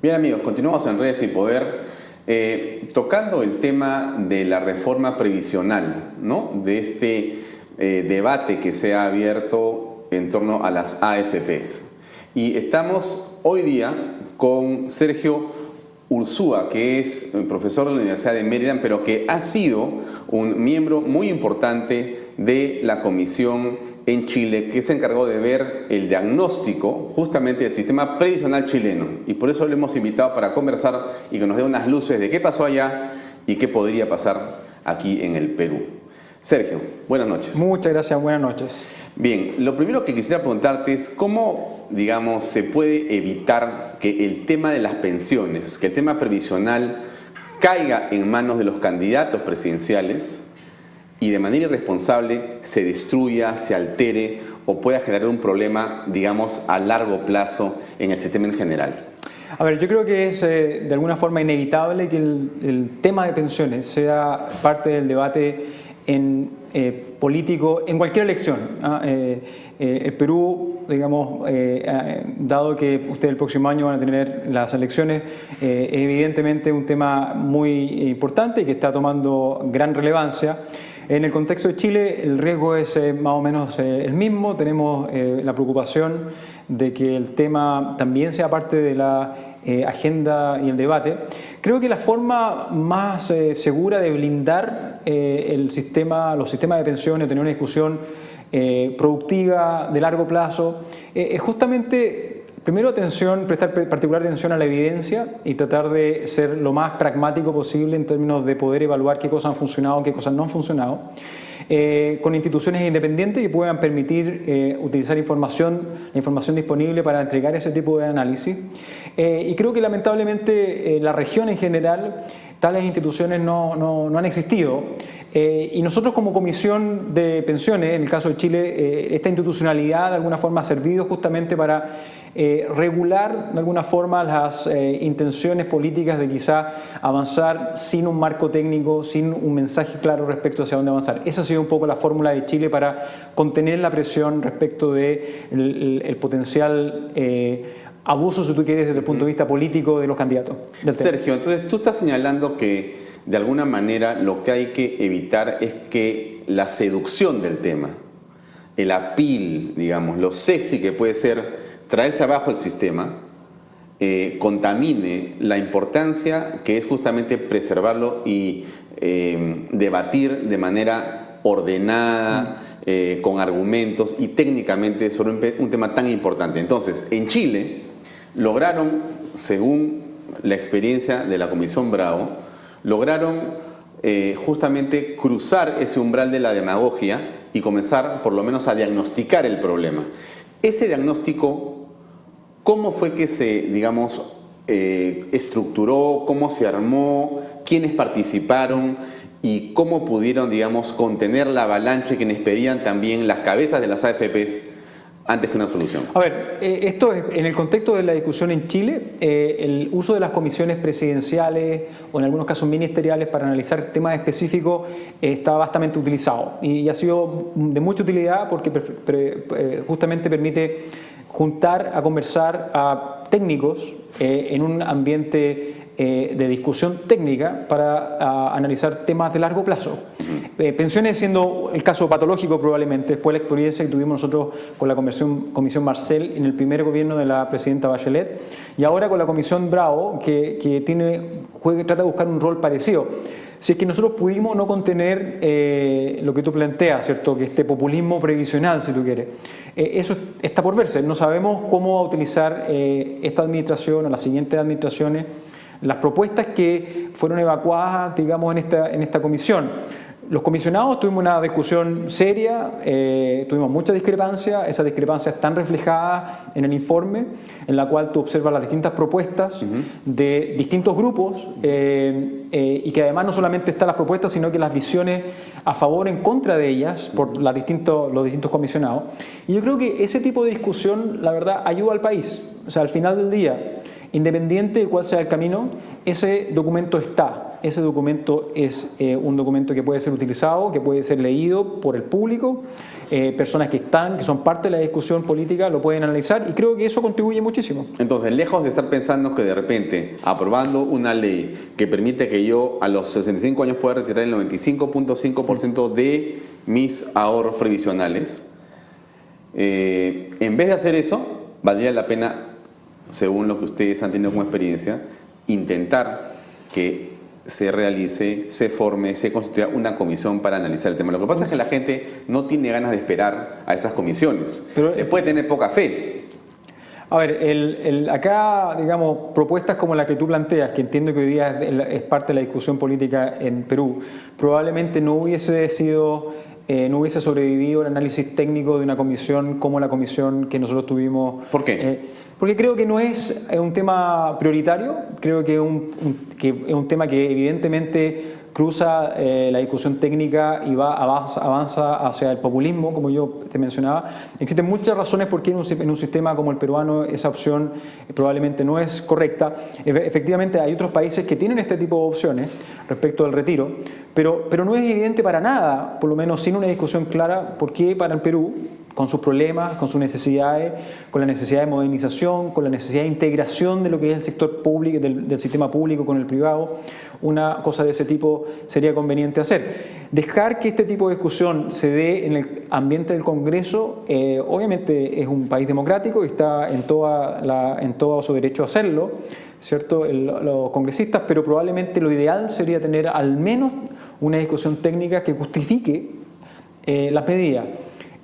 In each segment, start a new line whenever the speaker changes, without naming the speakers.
Bien amigos, continuamos en Redes y Poder tocando el tema de la reforma previsional, ¿no? De este debate que se ha abierto en torno a las AFPs. Y estamos hoy día con Sergio Urzúa, que es profesor de la Universidad de Maryland, pero que ha sido un miembro muy importante de la comisión en Chile, que se encargó de ver el diagnóstico justamente del sistema previsional chileno. Y por eso lo hemos invitado para conversar y que nos dé unas luces de qué pasó allá y qué podría pasar aquí en el Perú. Sergio, buenas noches.
Muchas gracias, buenas noches.
Bien, lo primero que quisiera preguntarte es cómo, digamos, se puede evitar que el tema de las pensiones, que el tema previsional caiga en manos de los candidatos presidenciales y de manera irresponsable se destruya, se altere o pueda generar un problema, digamos, a largo plazo en el sistema en general.
A ver, yo creo que es de alguna forma inevitable que el tema de pensiones sea parte del debate político en cualquier elección. El Perú, digamos, dado que ustedes el próximo año van a tener las elecciones, es evidentemente un tema muy importante y que está tomando gran relevancia. En el contexto de Chile el riesgo es más o menos el mismo. Tenemos la preocupación de que el tema también sea parte de la agenda y el debate. Creo que la forma más segura de blindar los sistemas de pensiones, tener una discusión productiva de largo plazo, es justamente primero prestar particular atención a la evidencia y tratar de ser lo más pragmático posible en términos de poder evaluar qué cosas han funcionado, qué cosas no han funcionado, con instituciones independientes que puedan permitir utilizar la información disponible para entregar ese tipo de análisis. Y creo que lamentablemente la región en general, tales instituciones no han existido. Y nosotros como Comisión de Pensiones, en el caso de Chile, esta institucionalidad de alguna forma ha servido justamente para regular de alguna forma las intenciones políticas de quizá avanzar sin un marco técnico, sin un mensaje claro respecto hacia dónde avanzar. Esa ha sido un poco la fórmula de Chile para contener la presión respecto del potencial abuso, si tú quieres, desde el punto de vista político de los candidatos.
Sergio, entonces tú estás señalando que de alguna manera lo que hay que evitar es que la seducción del tema, el appeal, digamos, lo sexy que puede ser traerse abajo el sistema, contamine la importancia que es justamente preservarlo y debatir de manera ordenada, con argumentos y técnicamente sobre un tema tan importante. Entonces, en Chile lograron, según la experiencia de la Comisión Bravo, lograron justamente cruzar ese umbral de la demagogia y comenzar por lo menos a diagnosticar el problema. Ese diagnóstico, ¿cómo fue que se, digamos, estructuró, cómo se armó, quiénes participaron y cómo pudieron, digamos, contener la avalancha quienes pedían también las cabezas de las AFPs antes que una solución? A
ver, esto es, en el contexto de la discusión en Chile, el uso de las comisiones presidenciales o en algunos casos ministeriales para analizar temas específicos está bastante utilizado y ha sido de mucha utilidad porque justamente permite juntar a conversar a técnicos en un ambiente de discusión técnica para analizar temas de largo plazo. Pensiones siendo el caso patológico probablemente, después de la experiencia que tuvimos nosotros con la Comisión Marcel en el primer gobierno de la presidenta Bachelet y ahora con la Comisión Bravo que trata de buscar un rol parecido. Si es que nosotros pudimos no contener lo que tú planteas, ¿cierto? Que este populismo previsional, si tú quieres, eso está por verse. No sabemos cómo va a utilizar esta administración o las siguientes administraciones las propuestas que fueron evacuadas, digamos, en esta comisión. Los comisionados tuvimos una discusión seria, tuvimos muchas discrepancias, esas discrepancias están reflejadas en el informe, en la cual tú observas las distintas propuestas de distintos grupos y que además no solamente están las propuestas, sino que las visiones a favor o en contra de ellas por los distintos comisionados. Y yo creo que ese tipo de discusión, la verdad, ayuda al país. O sea, al final del día, independiente de cuál sea el camino, ese documento está. ese documento es un documento que puede ser utilizado, que puede ser leído por el público, personas que son parte de la discusión política lo pueden analizar y creo que eso contribuye muchísimo.
Entonces, lejos de estar pensando que de repente, aprobando una ley que permite que yo a los 65 años pueda retirar el 95.5% de mis ahorros previsionales, en vez de hacer eso, valdría la pena, según lo que ustedes han tenido como experiencia, intentar que se realice, se forme, se constituya una comisión para analizar el tema. Lo que pasa es que la gente no tiene ganas de esperar a esas comisiones. Pero puede tener poca fe.
A ver, acá, digamos, propuestas como la que tú planteas, que entiendo que hoy día es parte de la discusión política en Perú, probablemente no hubiese sobrevivido el análisis técnico de una comisión como la comisión que nosotros tuvimos.
¿Por qué?
Porque creo que no es un tema prioritario, creo que es un tema que evidentemente cruza la discusión técnica y avanza hacia el populismo, como yo te mencionaba. Existen muchas razones por qué en un sistema como el peruano esa opción probablemente no es correcta. Efectivamente hay otros países que tienen este tipo de opciones respecto al retiro, pero no es evidente para nada, por lo menos sin una discusión clara, por qué para el Perú, con sus problemas, con sus necesidades, con la necesidad de modernización, con la necesidad de integración de lo que es el sector público, del sistema público con el privado, una cosa de ese tipo sería conveniente hacer. Dejar que este tipo de discusión se dé en el ambiente del Congreso, obviamente es un país democrático y está en todo su derecho a hacerlo, ¿cierto? Los congresistas, pero probablemente lo ideal sería tener al menos una discusión técnica que justifique las medidas.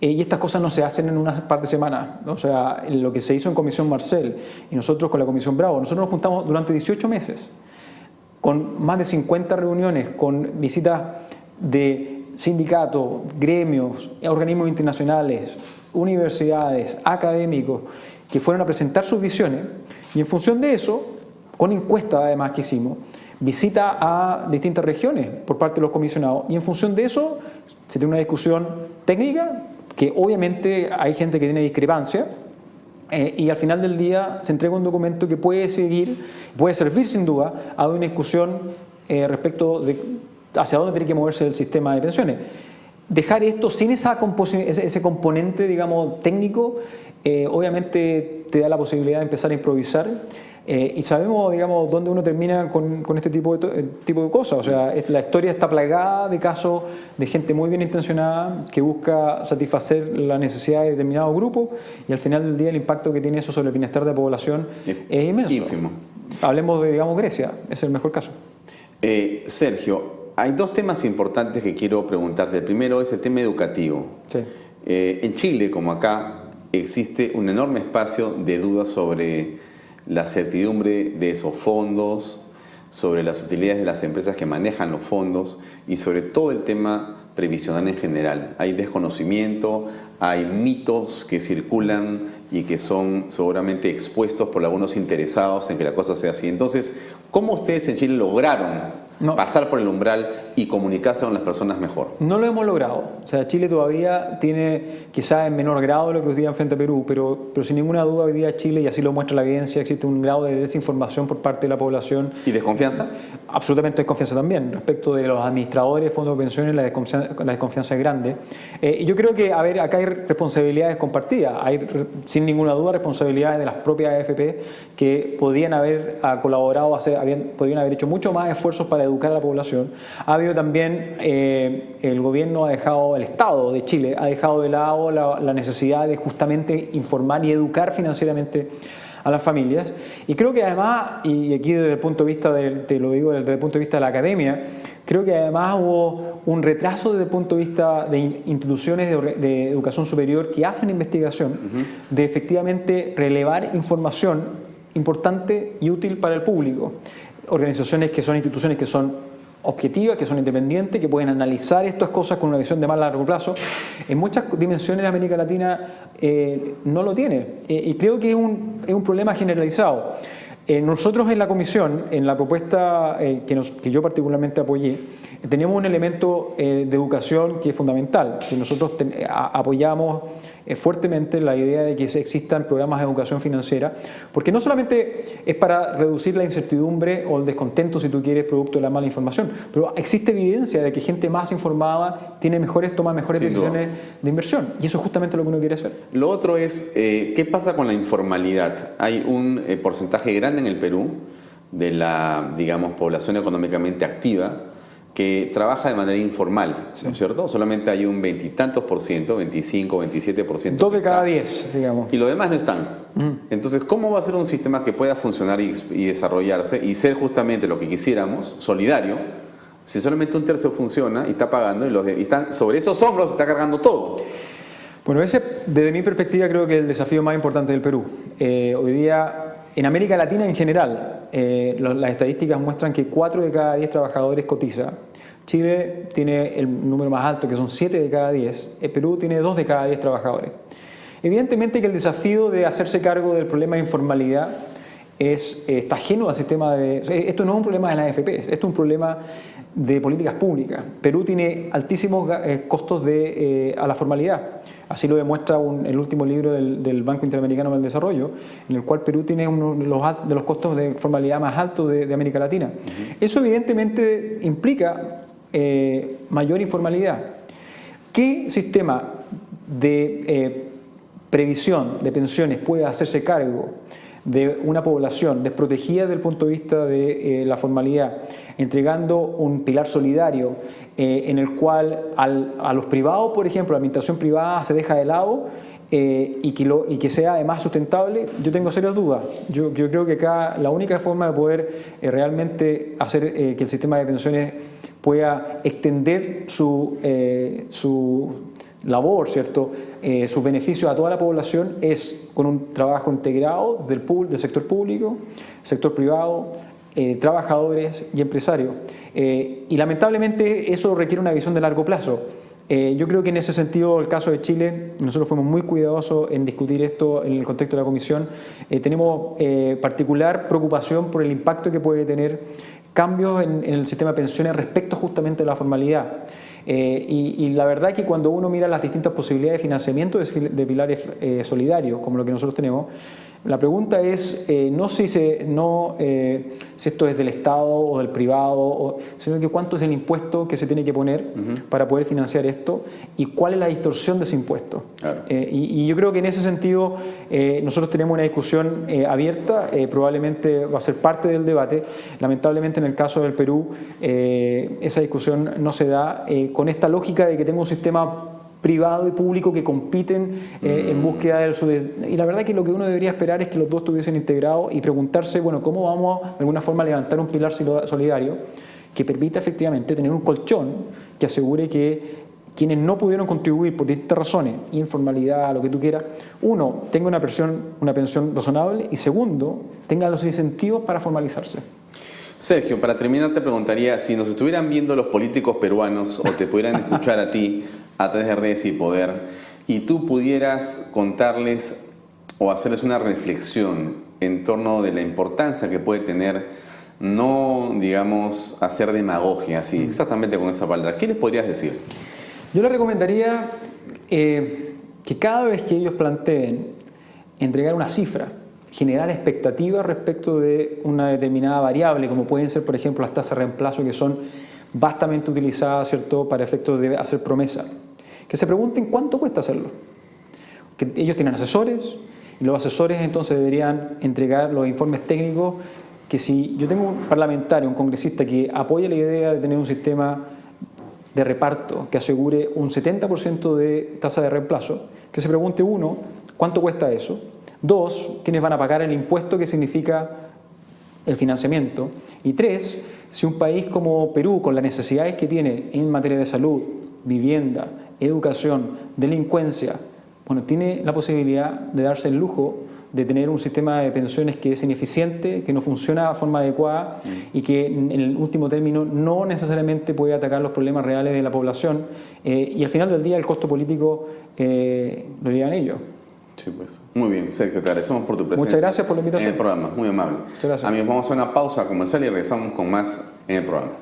Y estas cosas no se hacen en unas par de semanas. O sea, lo que se hizo en Comisión Marcel y nosotros con la Comisión Bravo, nosotros nos juntamos durante 18 meses con más de 50 reuniones, con visitas de sindicatos, gremios, organismos internacionales, universidades, académicos, que fueron a presentar sus visiones y en función de eso, con encuestas además que hicimos, visita a distintas regiones por parte de los comisionados y en función de eso se tiene una discusión técnica que obviamente hay gente que tiene discrepancia y al final del día se entrega un documento que puede servir sin duda a una discusión respecto de hacia dónde tiene que moverse el sistema de pensiones. Dejar esto sin ese componente, digamos, técnico, obviamente te da la posibilidad de empezar a improvisar. Y sabemos, digamos, dónde uno termina con este tipo de cosas. O sea, la historia está plagada de casos de gente muy bien intencionada que busca satisfacer la necesidad de determinado grupo y al final del día el impacto que tiene eso sobre el bienestar de la población es inmenso.
Ínfimo.
Hablemos de, digamos, Grecia, es el mejor caso.
Sergio, hay dos temas importantes que quiero preguntarte. El primero es el tema educativo.
Sí.
En Chile, como acá, existe un enorme espacio de dudas sobre la certidumbre de esos fondos, sobre las utilidades de las empresas que manejan los fondos y sobre todo el tema previsional en general. Hay desconocimiento, hay mitos que circulan y que son seguramente expuestos por algunos interesados en que la cosa sea así. Entonces, ¿cómo ustedes en Chile lograron pasar por el umbral y comunicarse con las personas mejor?
No lo hemos logrado. O sea, Chile todavía tiene, quizás en menor grado lo que hoy día enfrenta Perú, pero sin ninguna duda hoy día Chile, y así lo muestra la evidencia, existe un grado de desinformación por parte de la población.
¿Y desconfianza?
Absolutamente desconfianza también. Respecto de los administradores de fondos de pensiones, la desconfianza es grande. Y yo creo que, acá hay responsabilidades compartidas. Hay, sin ninguna duda, responsabilidades de las propias AFP que podrían haber colaborado, podrían haber hecho mucho más esfuerzos para educar a la población. Ha habido también, el gobierno el Estado de Chile ha dejado de lado la necesidad de justamente informar y educar financieramente a las familias. Y creo que además, y aquí desde el punto de vista, te lo digo desde el punto de vista de la academia, creo que además hubo un retraso desde el punto de vista de instituciones de educación superior que hacen investigación, de efectivamente relevar información importante y útil para el público. Organizaciones que son instituciones que son objetivas, que son independientes, que pueden analizar estas cosas con una visión de más largo plazo. En muchas dimensiones América Latina no lo tiene y creo que es un problema generalizado. Nosotros en la comisión, en la propuesta que yo particularmente apoyé, teníamos un elemento de educación que es fundamental, que nosotros apoyamos fuertemente la idea de que existan programas de educación financiera, porque no solamente es para reducir la incertidumbre o el descontento, si tú quieres, producto de la mala información, pero existe evidencia de que gente más informada toma mejores decisiones de inversión, y eso es justamente lo que uno quiere hacer.
Lo otro es, ¿qué pasa con la informalidad? Hay un porcentaje grande en el Perú de la, digamos, población económicamente activa que trabaja de manera informal, ¿no es cierto? Solamente hay un 20 y tantos por ciento, 25, 27%.
2 de cada 10, digamos.
Y los demás no están. Entonces, ¿cómo va a ser un sistema que pueda funcionar y desarrollarse y ser justamente lo que quisiéramos, solidario, si solamente un tercio funciona y está pagando y están sobre esos hombros está cargando todo?
Bueno, desde mi perspectiva creo que es el desafío más importante del Perú. Hoy día, en América Latina en general, las estadísticas muestran que 4 de cada 10 trabajadores cotiza. Chile tiene el número más alto, que son 7 de cada 10. El Perú tiene 2 de cada 10 trabajadores. Evidentemente que el desafío de hacerse cargo del problema de informalidad está ajeno al sistema de... Esto no es un problema de las AFP, esto es un problema de políticas públicas. Perú tiene altísimos costos a la formalidad. Así lo demuestra el último libro del Banco Interamericano del Desarrollo, en el cual Perú tiene uno de los costos de formalidad más altos de América Latina. Eso evidentemente implica mayor informalidad. ¿Qué sistema de previsión de pensiones puede hacerse cargo de una población desprotegida desde el punto de vista de la formalidad, entregando un pilar solidario en el cual a los privados, por ejemplo, la administración privada se deja de lado y que sea además sustentable? Yo tengo serias dudas. Yo creo que acá la única forma de poder realmente hacer que el sistema de pensiones pueda extender su labor, ¿cierto? Sus beneficios a toda la población es con un trabajo integrado del sector público, sector privado, trabajadores y empresarios. Y lamentablemente eso requiere una visión de largo plazo. Yo creo que en ese sentido, el caso de Chile, nosotros fuimos muy cuidadosos en discutir esto en el contexto de la Comisión. Tenemos particular preocupación por el impacto que puede tener cambios en el sistema de pensiones respecto justamente a la formalidad. Y la verdad es que cuando uno mira las distintas posibilidades de financiamiento de pilares solidarios, como lo que nosotros tenemos, la pregunta es no si esto es del Estado o del privado, sino que cuánto es el impuesto que se tiene que poner para poder financiar esto y cuál es la distorsión de ese impuesto. Claro. Y yo creo que en ese sentido nosotros tenemos una discusión abierta, probablemente va a ser parte del debate. Lamentablemente en el caso del Perú esa discusión no se da con esta lógica de que tengo un sistema privado y público que compiten en búsqueda y la verdad que lo que uno debería esperar es que los dos estuviesen integrados y preguntarse, bueno, ¿cómo vamos de alguna forma a levantar un pilar solidario que permita efectivamente tener un colchón que asegure que quienes no pudieron contribuir por distintas razones, informalidad, lo que tú quieras, uno, tenga una pensión razonable y segundo, tenga los incentivos para formalizarse?
Sergio, para terminar te preguntaría, si nos estuvieran viendo los políticos peruanos o te pudieran escuchar a ti a través de Redes y Poder y tú pudieras contarles o hacerles una reflexión en torno de la importancia que puede tener, no, digamos, hacer demagogia, así, exactamente con esa palabra, ¿qué les podrías decir?
Yo les recomendaría que cada vez que ellos planteen entregar una cifra, generar expectativas respecto de una determinada variable, como pueden ser, por ejemplo, las tasas de reemplazo que son vastamente utilizadas, ¿cierto?, para efectos de hacer promesa. Que se pregunten cuánto cuesta hacerlo. Que ellos tienen asesores y los asesores entonces deberían entregar los informes técnicos que si yo tengo un parlamentario, un congresista que apoya la idea de tener un sistema de reparto que asegure un 70% de tasa de reemplazo, que se pregunte uno, ¿cuánto cuesta eso? Dos, ¿quiénes van a pagar el impuesto que significa el financiamiento? Y tres, si un país como Perú, con las necesidades que tiene en materia de salud, vivienda, educación, delincuencia, bueno, tiene la posibilidad de darse el lujo de tener un sistema de pensiones que es ineficiente, que no funciona de forma adecuada y que en el último término no necesariamente puede atacar los problemas reales de la población y al final del día el costo político lo llevan ellos.
Sí, pues. Muy bien, Sergio, te agradecemos por tu presencia.
Muchas gracias por la invitación.
En el programa, muy amable.
Muchas gracias.
Amigos, vamos a una pausa comercial y regresamos con más en el programa.